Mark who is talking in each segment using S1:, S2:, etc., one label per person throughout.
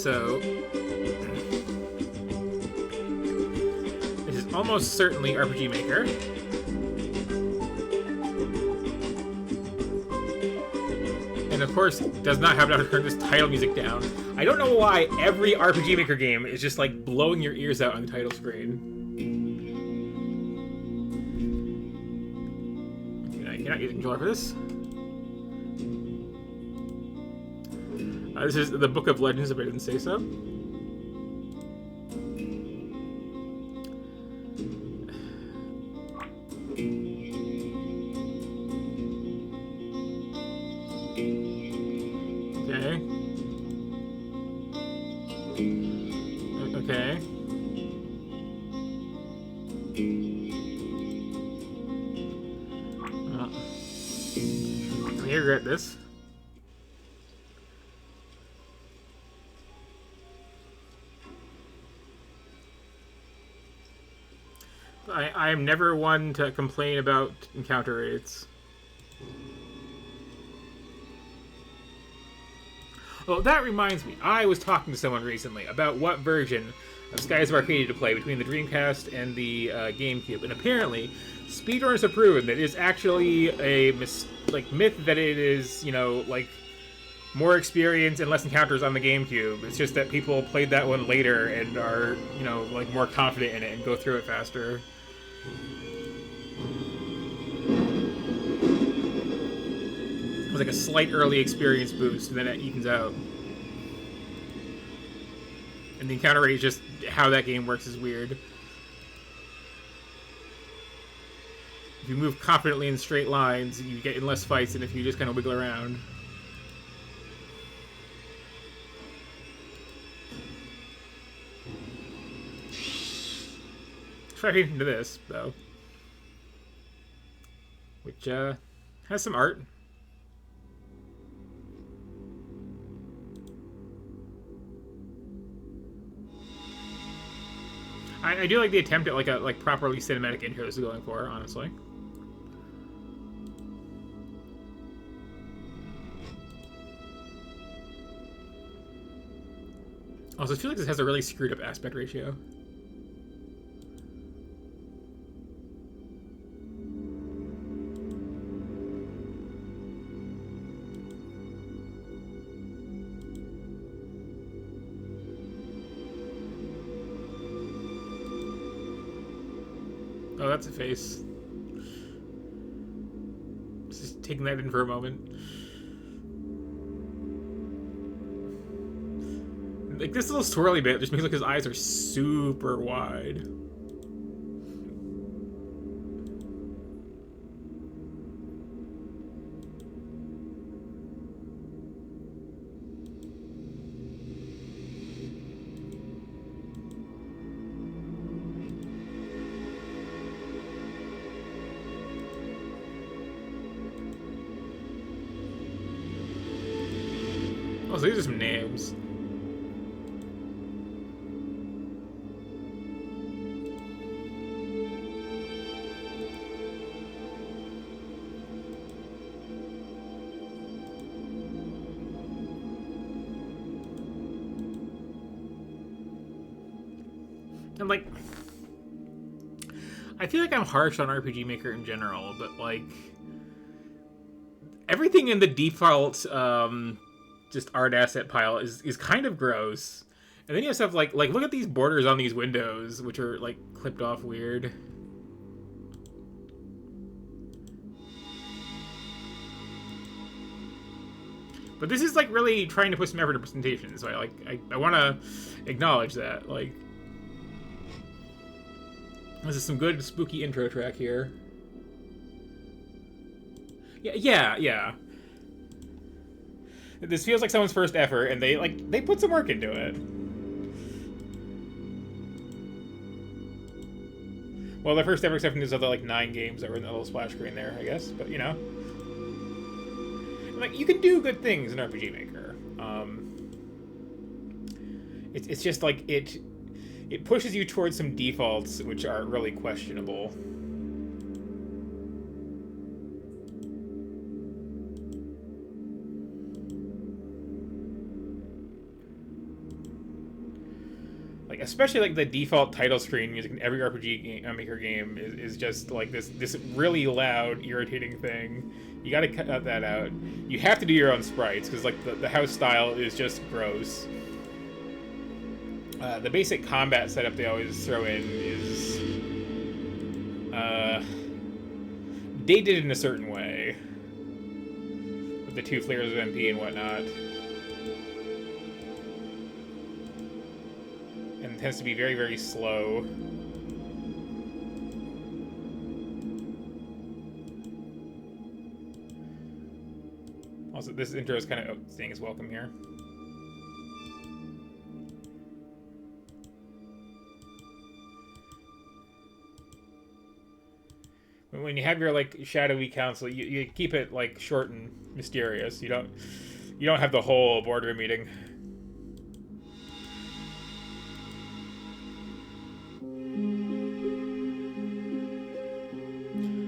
S1: So this is almost certainly RPG Maker. And of course, does not have enough to turn this title music down. I don't know why every RPG Maker game is just like blowing your ears out on the title screen. I cannot use a controller for this. This is the Book of Legends, if I didn't say so. Okay. I regret this. I am never one to complain about encounter rates. Oh, that reminds me. I was talking to someone recently about what version of Skies of Arcadia to play between the Dreamcast and the GameCube, and apparently, speedrunners have proven that it is actually a myth that it is, you know, like more experience and less encounters on the GameCube. It's just that people played that one later and are, you know, like more confident in it and go through it faster. It was like a slight early experience boost, and then it evens out. And the encounter rate is just how that game works is weird. If you move confidently in straight lines, you get in less fights than if you just kind of wiggle around. Try into this, though. Which, has some art. I do like the attempt at like properly cinematic intro this is going for, honestly. Also, I feel like this has a really screwed up aspect ratio. Oh, that's a face. Just taking that in for a moment. Like, this little swirly bit just makes like his eyes are super wide. Oh, so these are some names. And, like, I feel like I'm harsh on RPG Maker in general, but, like, everything in the default, just art asset pile is kind of gross. And then you have stuff like look at these borders on these windows, which are, like, clipped off weird. But this is, like, really trying to put some effort into presentation, so I want to acknowledge that, like... This is some good spooky intro track here. Yeah. This feels like someone's first effort, and they put some work into it. Well, their first ever exception is of the, like, 9 games that were in the little splash screen there, I guess. But, you know. Like, you can do good things in RPG Maker. It's just, like, it pushes you towards some defaults which are really questionable. especially like the default title screen music in every Maker game is just like this really loud, irritating thing. You got to cut that out. You have to do your own sprites because like the house style is just gross. The basic combat setup they always throw in is dated in a certain way with the 2 flavors of MP and whatnot. And tends to be very, very slow. Also, this intro is kind of saying its welcome here. When you have your like shadowy council, you keep it like short and mysterious. You don't have the whole boardroom meeting.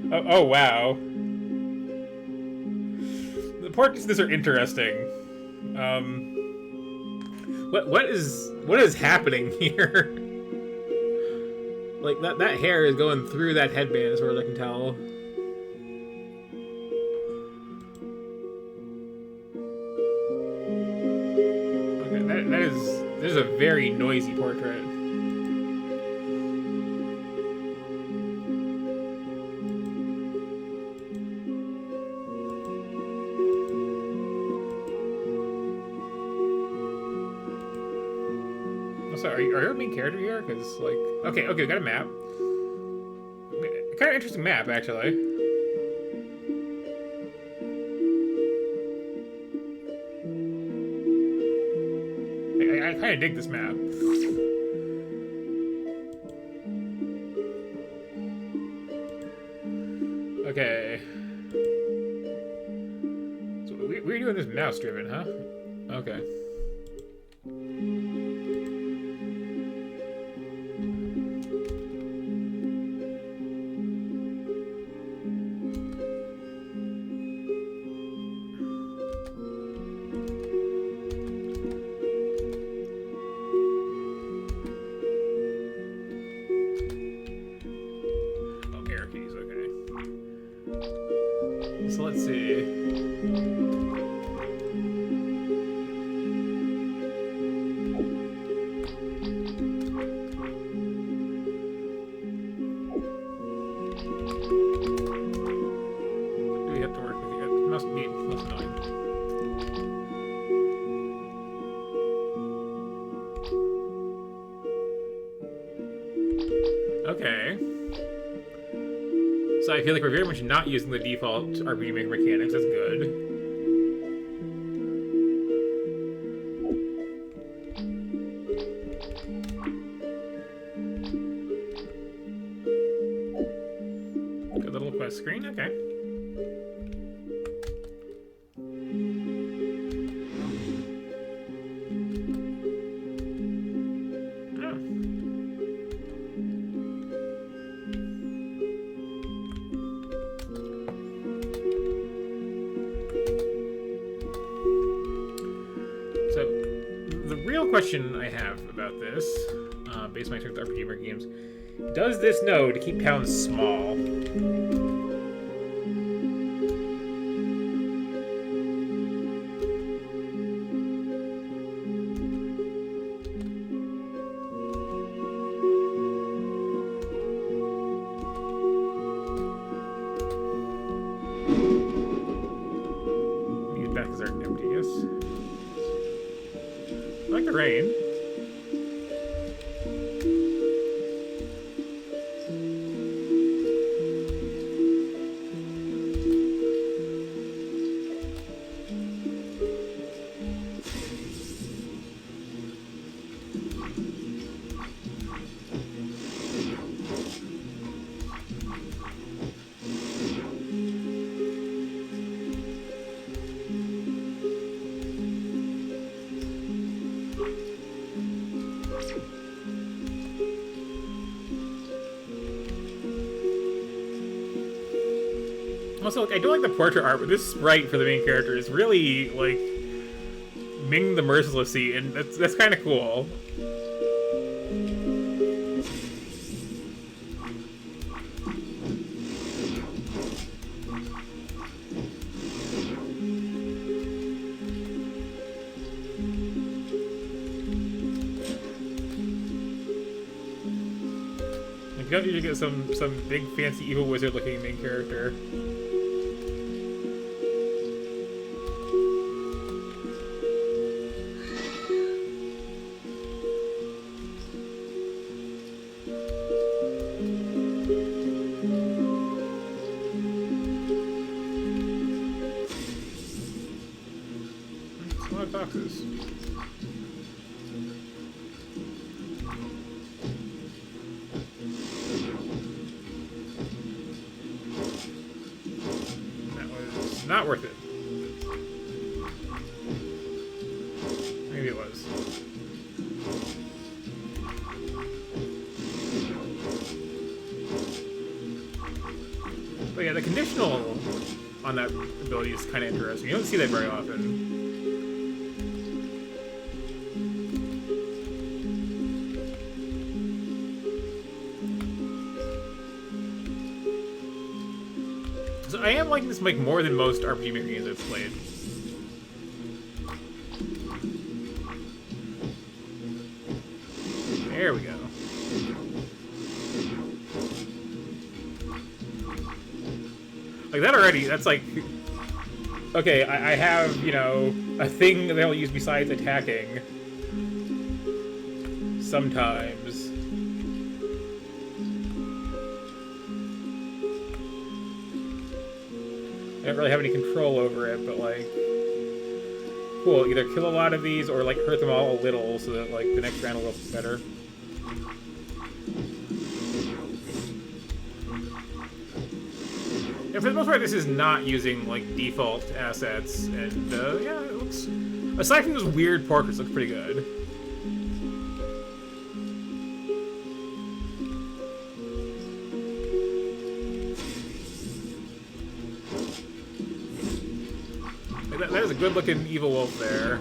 S1: Oh wow. The portraits of this are interesting. What is happening here? Like that hair is going through that headband as far as I can tell. Okay, this is a very noisy portrait. So are you a main character here? Because like, okay, we got a map. Kind of interesting map, actually. I kind of dig this map. Okay. So we're doing this mouse-driven, huh? Okay. So let's see. Do we have to work with you? It must be annoying. Okay. So I feel like we're very much not using the default RPG Maker mechanics. That's good. Good little quest screen. Okay. So, the real question I have about this, based on my experience with RPG Maker games, does this know to keep towns small? These backers are empty, yes. I like the rain. Also, like, I do like the portrait art, but this sprite for the main character is really, like, Ming the Mercilessy, and that's kind of cool. don't usually get some big fancy evil wizard looking main character. That's a lot of boxes. Not worth it. Maybe it was. But yeah, the conditional on that ability is kind of interesting. You don't see that very often. So I am liking this mic more than most RPG Maker games I've played. There we go. Like that already, that's like... Okay, I have, you know, a thing that I'll use besides attacking. Sometimes. I don't really have any control over it, but like... Cool, either kill a lot of these or like hurt them all a little so that like the next round will look better. And for the most part, this is not using like default assets, and yeah, it looks... Aside from those weird portraits, it looks pretty good. That is a good-looking evil wolf there.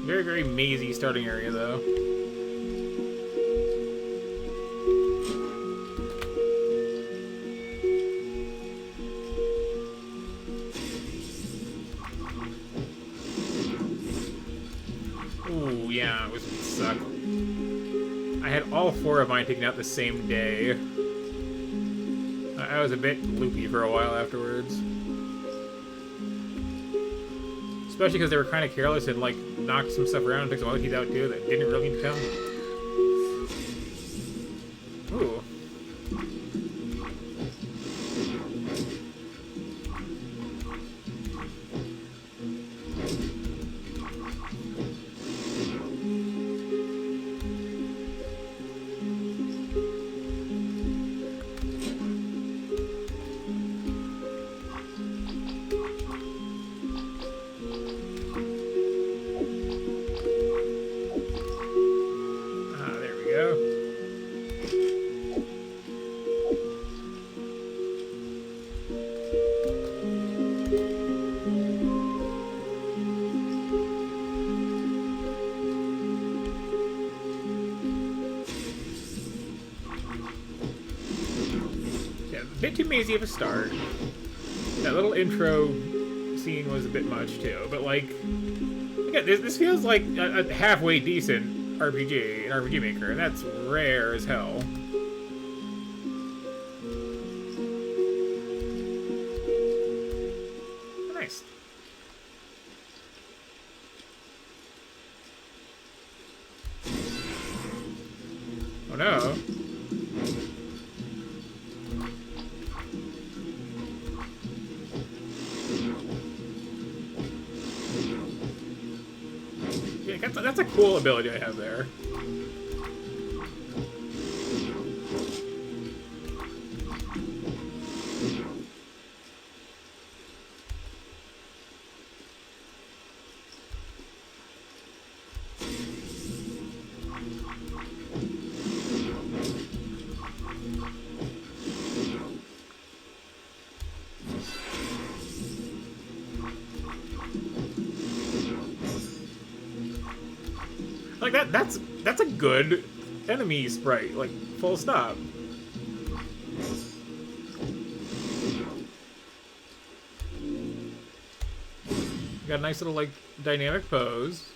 S1: Very, very mazy starting area, though. Ooh, yeah, it would suck. I had all 4 of mine taken out the same day. I was a bit loopy for a while afterwards. Especially because they were kind of careless and, like, knocked some stuff around and took some OTs out, too, that didn't really need to come. Ooh. A bit too mazy of a start. That little intro scene was a bit much too, but like, again, this feels like a halfway decent RPG, an RPG Maker, and that's rare as hell. Nice. Oh no. That's a cool ability I have there. Like that's a good enemy sprite, like full stop. Got a nice little, like, dynamic pose.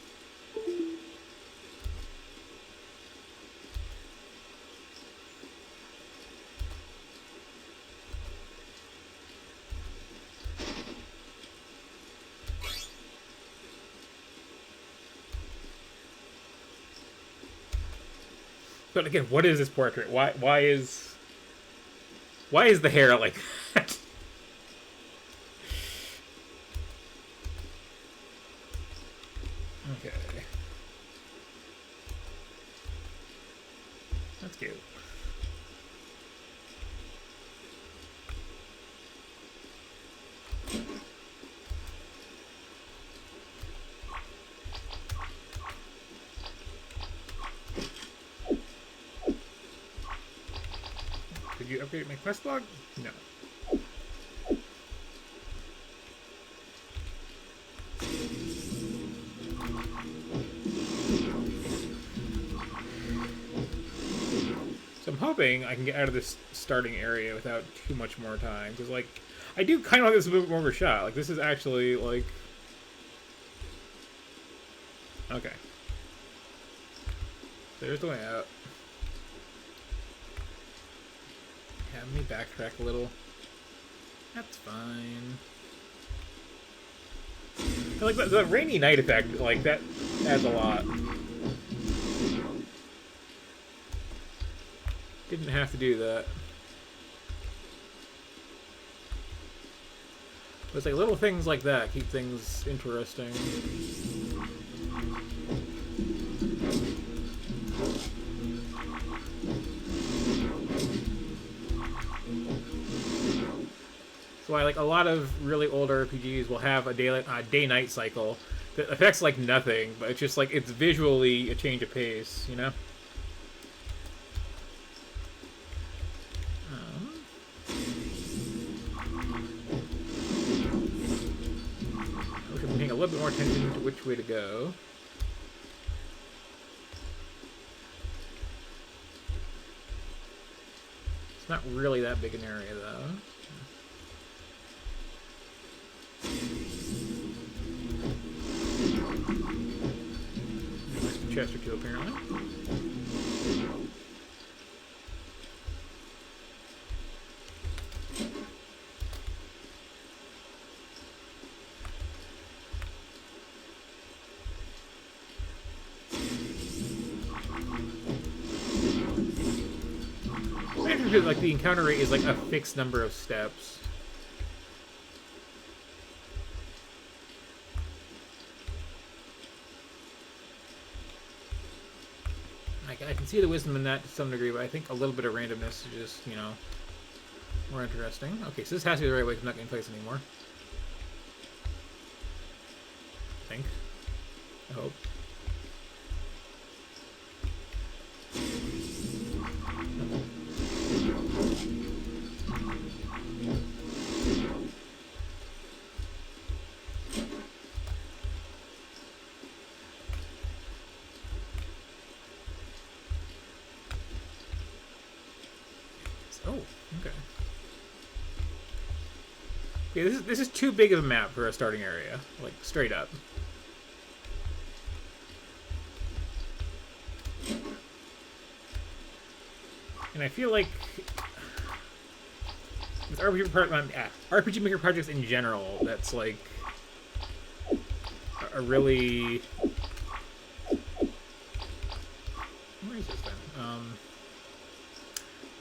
S1: But again, what is this portrait? Why is the hair like that? Okay. That's cute. Did you upgrade my quest log? No. So I'm hoping I can get out of this starting area without too much more time. Because, like, I do kind of like this a bit more of a shot. Like, this is actually, like... Okay. There's the way out. Have me backtrack a little. That's fine. Like, the rainy night effect, like, that adds a lot. Didn't have to do that. But it's like little things like that keep things interesting. So I like a lot of really old RPGs will have a day-night cycle that affects like nothing, but it's just like it's visually a change of pace, you know? I wish I'm paying a little bit more attention to which way to go. It's not really that big an area though. Chest or two, apparently. Like the encounter rate is like a fixed number of steps. I can see the wisdom in that to some degree, but I think a little bit of randomness is just, you know, more interesting. Okay, so this has to be the right way because I'm not getting place anymore. I think. I hope. Oh, okay. Okay, this is too big of a map for a starting area, like straight up. And I feel like with RPG Maker projects in general, that's like a really... Where is this then?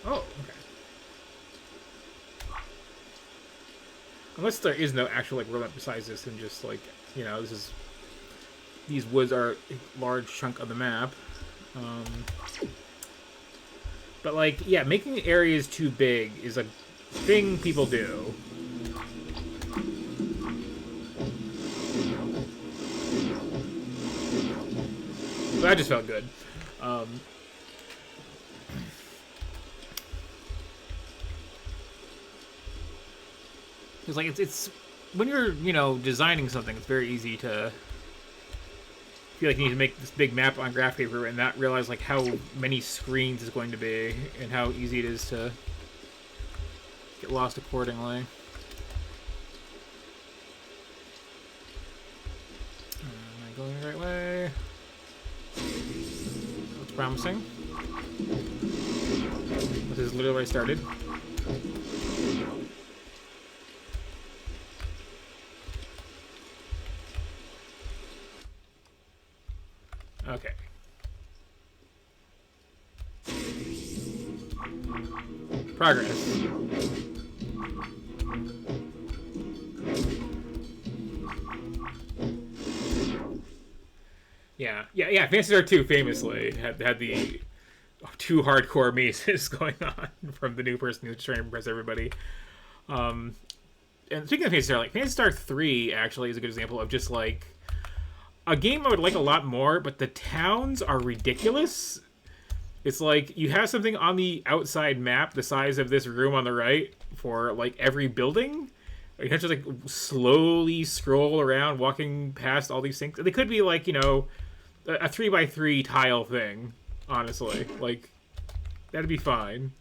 S1: Oh, okay. Unless there is no actual like roadmap besides this, and just like, you know, these woods are a large chunk of the map. But like, yeah, making areas too big is a thing people do. So that just felt good. Because like it's when you're, you know, designing something, it's very easy to feel like you need to make this big map on graph paper and not realize like how many screens is going to be and how easy it is to get lost accordingly. Going the right way. Looks promising. This is literally where I started. Okay. Progress. Yeah. Phantasy Star 2 famously had the two hardcore mazes going on from the new person who's trying to impress everybody. And speaking of Phantasy Star, like Phantasy Star 3 actually is a good example of just like a game I would like a lot more, but the towns are ridiculous. It's like you have something on the outside map the size of this room on the right for like every building. You have to like slowly scroll around, walking past all these things. They could be like, you know, a 3x3 tile thing. Honestly, like that'd be fine.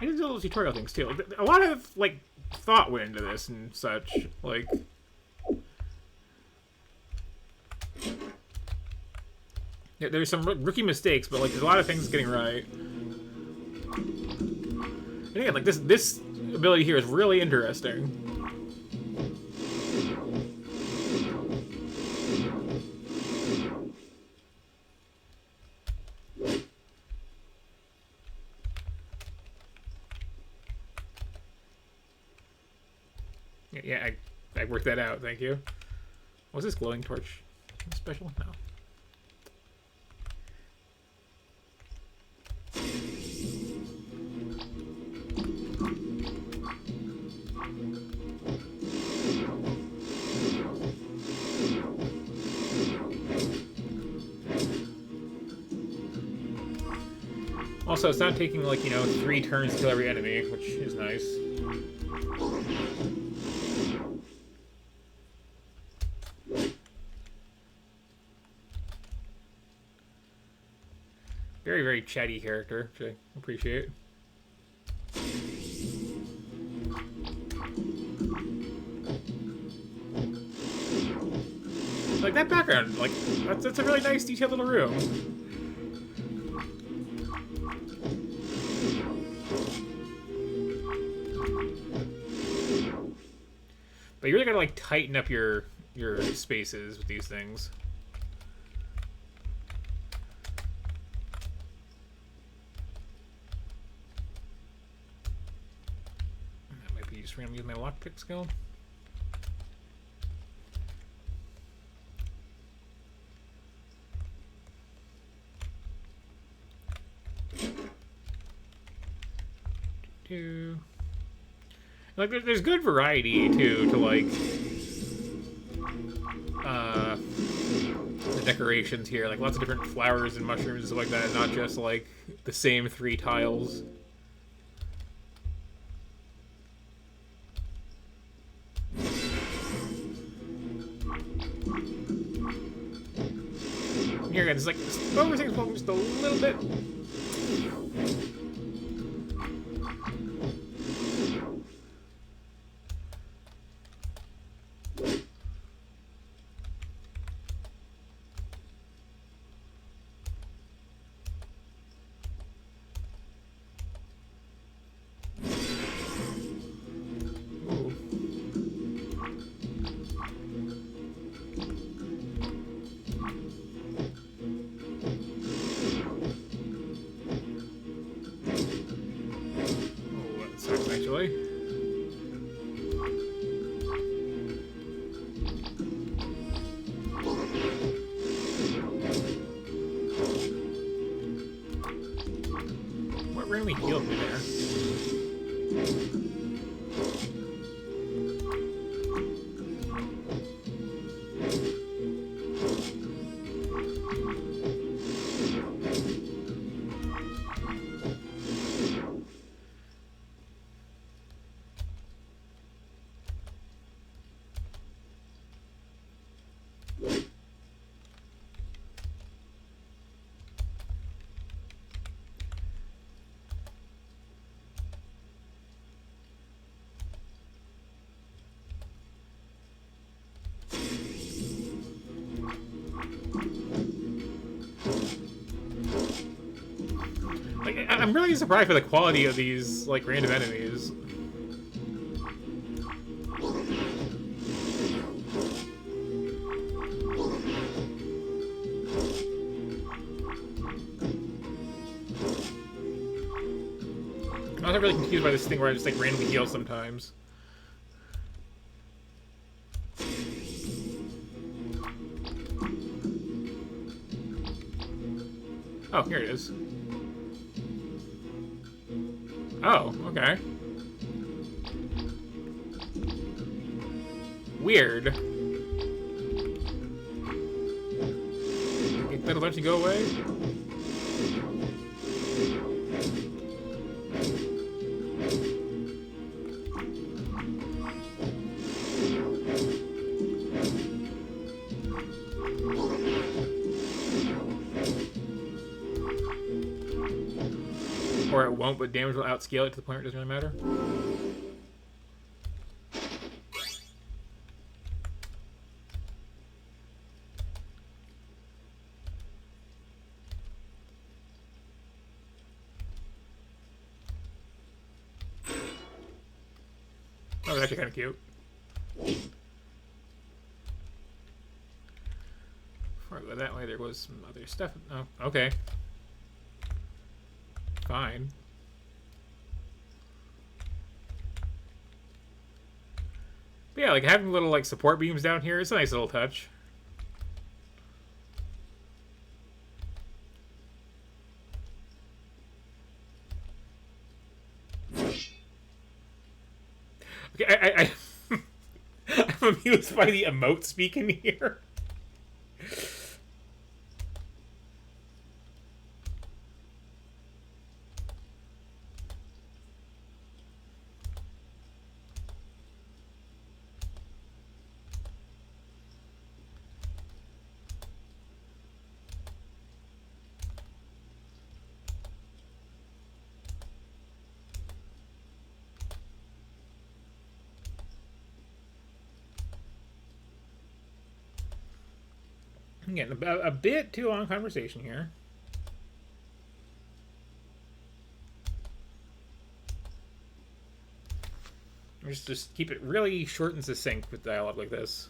S1: I did little tutorial things too. Like, a lot of like thought went into this and such. Like, yeah, there's some rookie mistakes, but like there's a lot of things getting right. And again, like this ability here is really interesting. Yeah, I worked that out. Thank you. Was this glowing torch special? No. Also, it's not taking, like, you know, 3 turns to kill every enemy, which is nice. Very, very chatty character, which I appreciate. Like, that background, like, that's a really nice, detailed little room. But you really gotta, like, tighten up your spaces with these things. That might be just randomly use my lockpick skill. Like, there's good variety too to like the decorations here. Like lots of different flowers and mushrooms and stuff like that, not just like the same 3 tiles. Here again, it's like everything's focused a little bit. What randomly healed me there? I'm really surprised by the quality of these, like, random enemies. I'm not really confused by this thing where I just, like, randomly heal sometimes. Oh, here it is. Oh, okay. Weird. That'll let you go away? Or it won't, but damage will outscale it to the point where it doesn't really matter. Oh, that's actually kind of cute. Before I go that way, there was some other stuff. Oh, okay. Fine. But yeah, like having little like support beams down here is a nice little touch. Okay, I'm amused by the emote speak in here. I'm getting a bit too long conversation here. Just keep it really short and succinct with dialogue like this.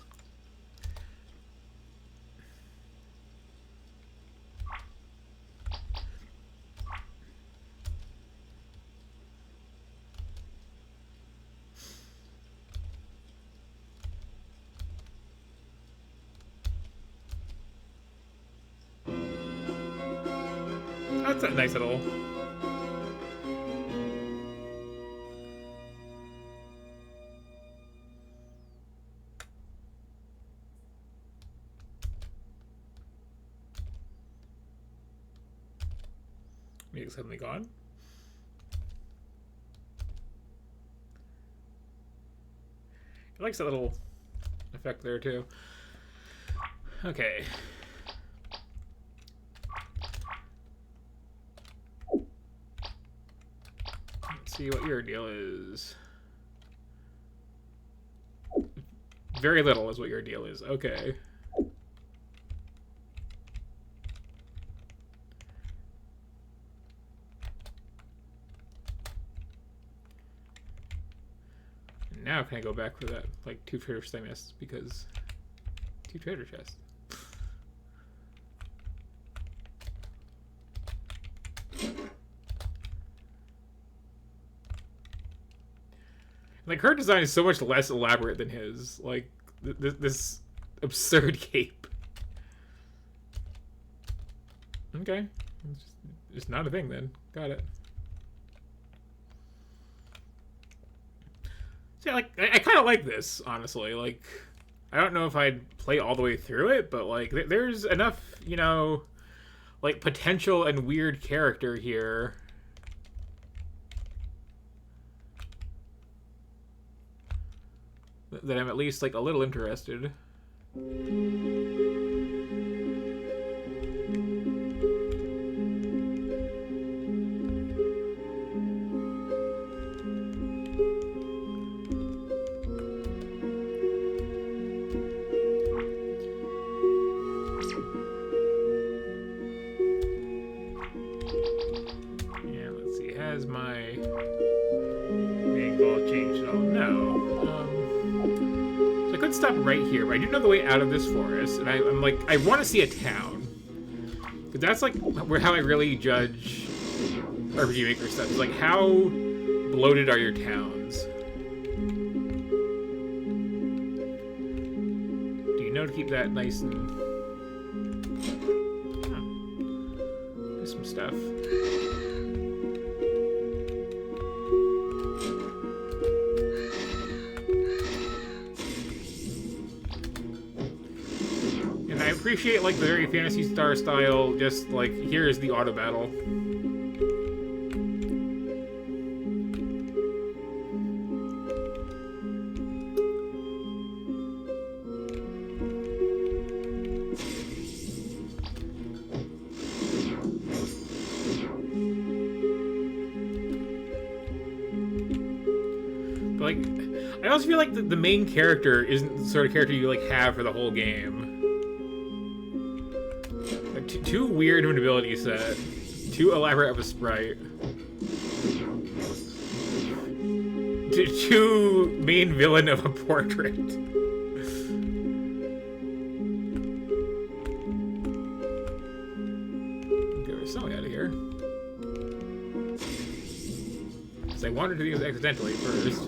S1: That's a nice little... Music's suddenly gone. It likes that little effect there too. Okay. Let's see what your deal is. Very little is what your deal is. Okay. Now can I go back for that, like, 2 treasure chests I missed, because 2 treasure chests. Like, her design is so much less elaborate than his. Like, this absurd cape. Okay. It's just not a thing, then. Got it. So, yeah, like, I kind of like this, honestly. Like, I don't know if I'd play all the way through it, but, like, there's enough, you know, like, potential and weird character here that I'm at least, like, a little interested. Yeah, let's Has my main goal changed at all? No. So I could stop right here, but I do know the way out of this forest, and I'm like, I want to see a town. Because that's like how I really judge RPG Maker stuff. It's like, how bloated are your towns? Do you know to keep that nice and... There's some stuff. And I appreciate, like, the very Phantasy Star style, just, like, here's the auto battle. Like, I also feel like the main character isn't the sort of character you like have for the whole game. Like, too weird of an ability set, too elaborate of a sprite, too main villain of a portrait. Okay, we're so out of here. I wanted to do this accidentally first.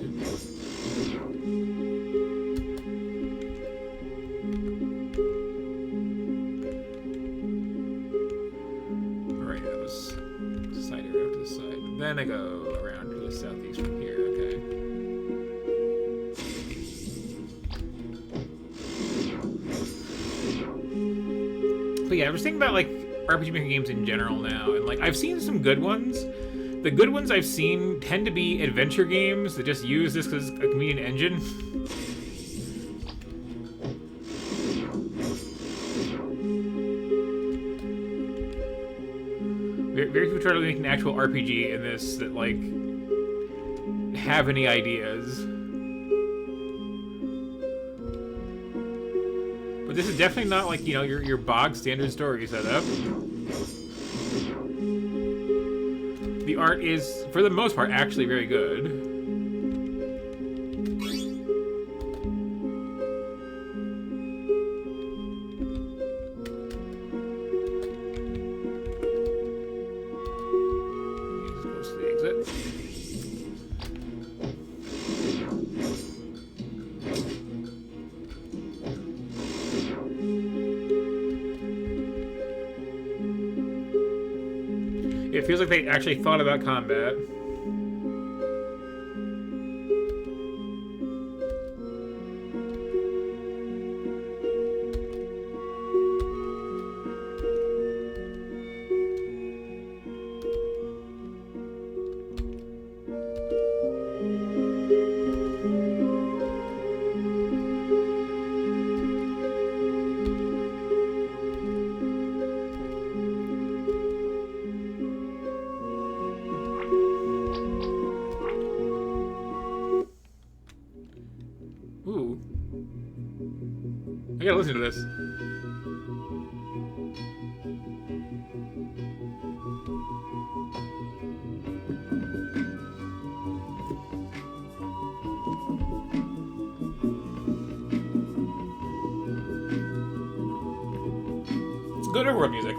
S1: Alright, that was side area to the side. Then I go around to the southeast from here, okay. But yeah, I was thinking about like RPG Maker games in general now, and like I've seen some good ones. The good ones I've seen tend to be adventure games that just use this as a convenient engine. Very few try to make an actual RPG in this that, like, have any ideas. But this is definitely not, like, you know, your bog standard story setup. The art is, for the most part, actually very good. Close to the exit. It feels like they actually thought about combat. Ooh. I gotta listen to this. It's good overworld music.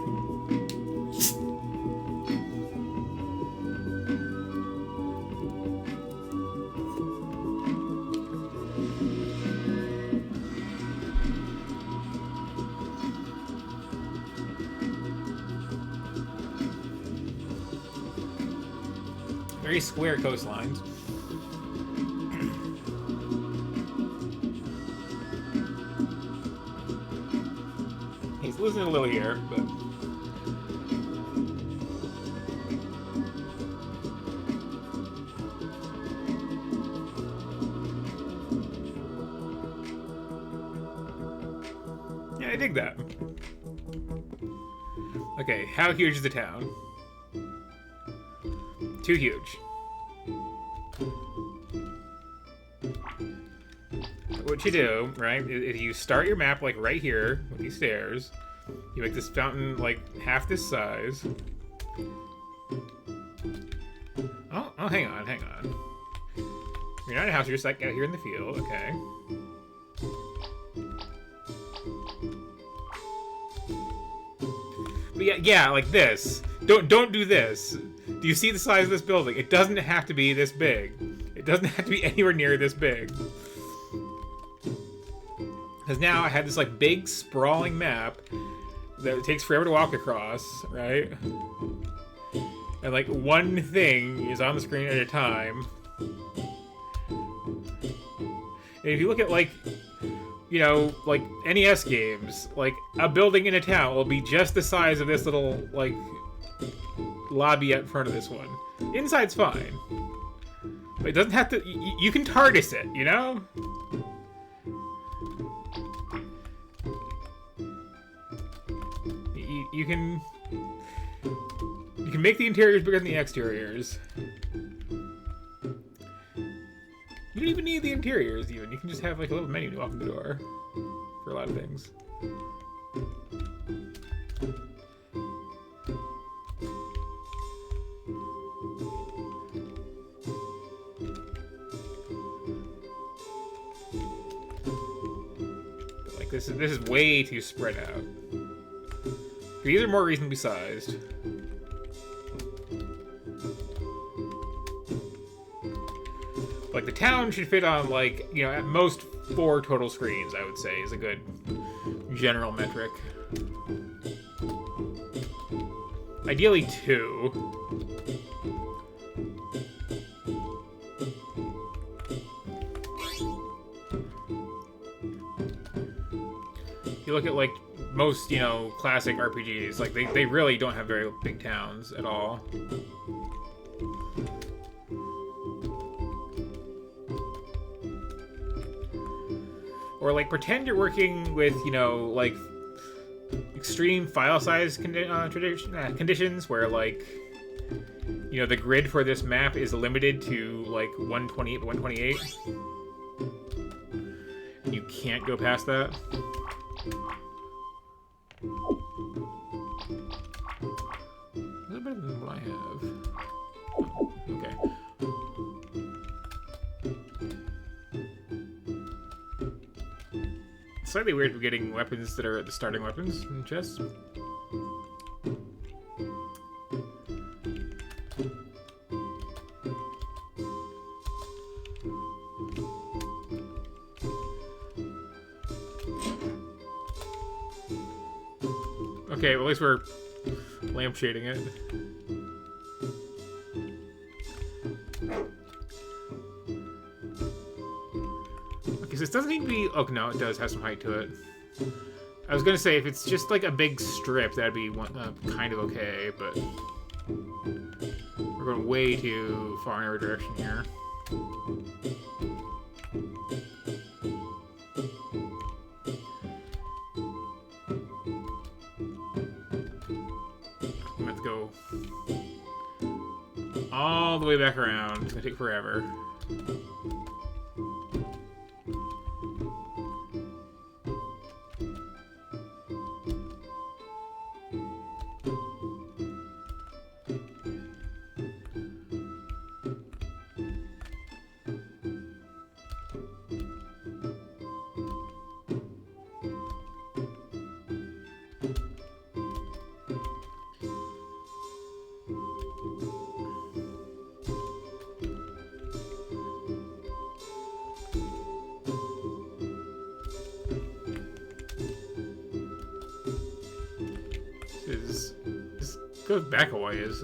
S1: Very square coastlines. He's losing a little here, but... yeah, I dig that. Okay, how huge is the town? Too huge. What you do, right, is you start your map like right here with these stairs. You make this fountain like half this size. Oh, hang on, hang on. You're not in a house, you're just like out here in the field, okay. But yeah, like this. Don't do this. Do you see the size of this building? It doesn't have to be this big. It doesn't have to be anywhere near this big. Because now I have this like big sprawling map that it takes forever to walk across, right? And like one thing is on the screen at a time. And if you look at like, you know, like NES games, like a building in a town will be just the size of this little like lobby out in front of this one. Inside's fine. But it doesn't have to, you can TARDIS it, you know? You can make the interiors bigger than the exteriors. You don't even need the interiors, even. You can just have like a little menu to walk in the door for a lot of things. But like this is way too spread out. These are more reasonably sized. Like, the town should fit on, like, you know, at most 4 total screens, I would say, is a good general metric. Ideally 2. You look at, like, most, you know, classic RPGs, like, they really don't have very big towns at all. Or, like, pretend you're working with, you know, like, extreme file size conditions where, like, you know, the grid for this map is limited to, like, 128 by 128. And you can't go past that. Is that better than what I have? Okay. It's slightly weird for getting weapons that are the starting weapons in chests. Okay, well, at least we're lampshading it. Okay, so this doesn't need to be... Oh, no, it does have some height to it. I was gonna say, if it's just like a big strip, that'd be kind of okay, but... We're going way too far in every direction here. All the way back around. It's gonna take forever. This goes back a ways.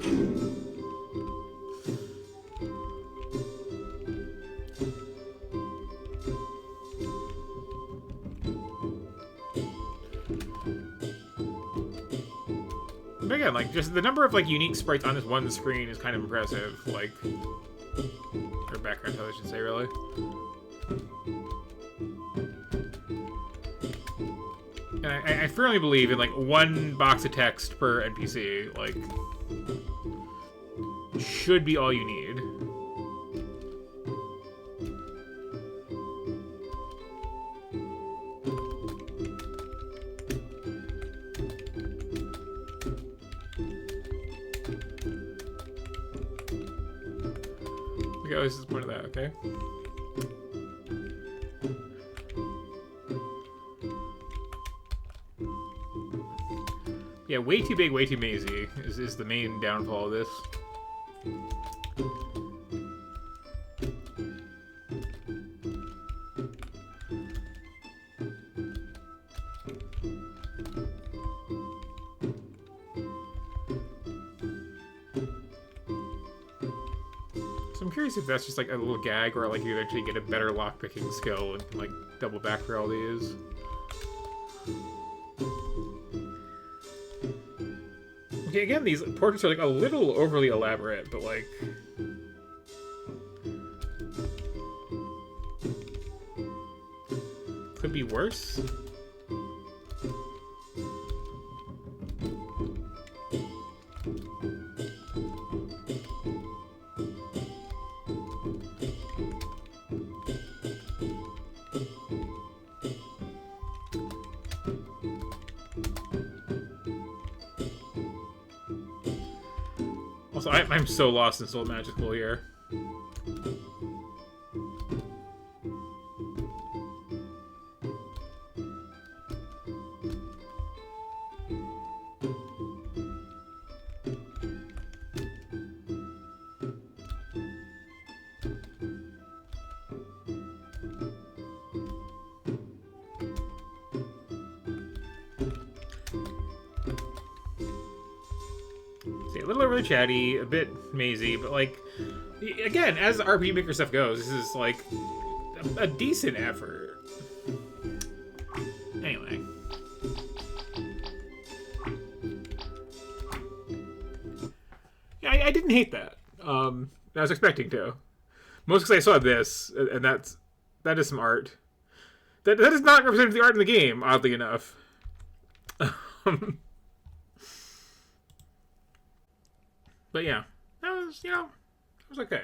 S1: But again, like, just the number of, like, unique sprites on this one screen is kind of impressive. Like, or background color, I should say, really. And I firmly believe in, like, one box of text per NPC, like, should be all you need. Okay, this is the point of that, okay? Yeah, way too big, way too mazy is the main downfall of this. So I'm curious if that's just like a little gag, or like you actually get a better lockpicking skill and like double back for all these. Okay, again, these portraits are like a little overly elaborate, but like... could be worse? Also, I'm so lost in Soul Magical here. See, a little overly chatty, a bit mazy, but like, again, as the RPG Maker stuff goes, this is like a decent effort. Anyway. Yeah, I didn't hate that. I was expecting to. Most because I saw this, and that is some art. That is not representative of the art in the game, oddly enough. But yeah, that was, it was okay.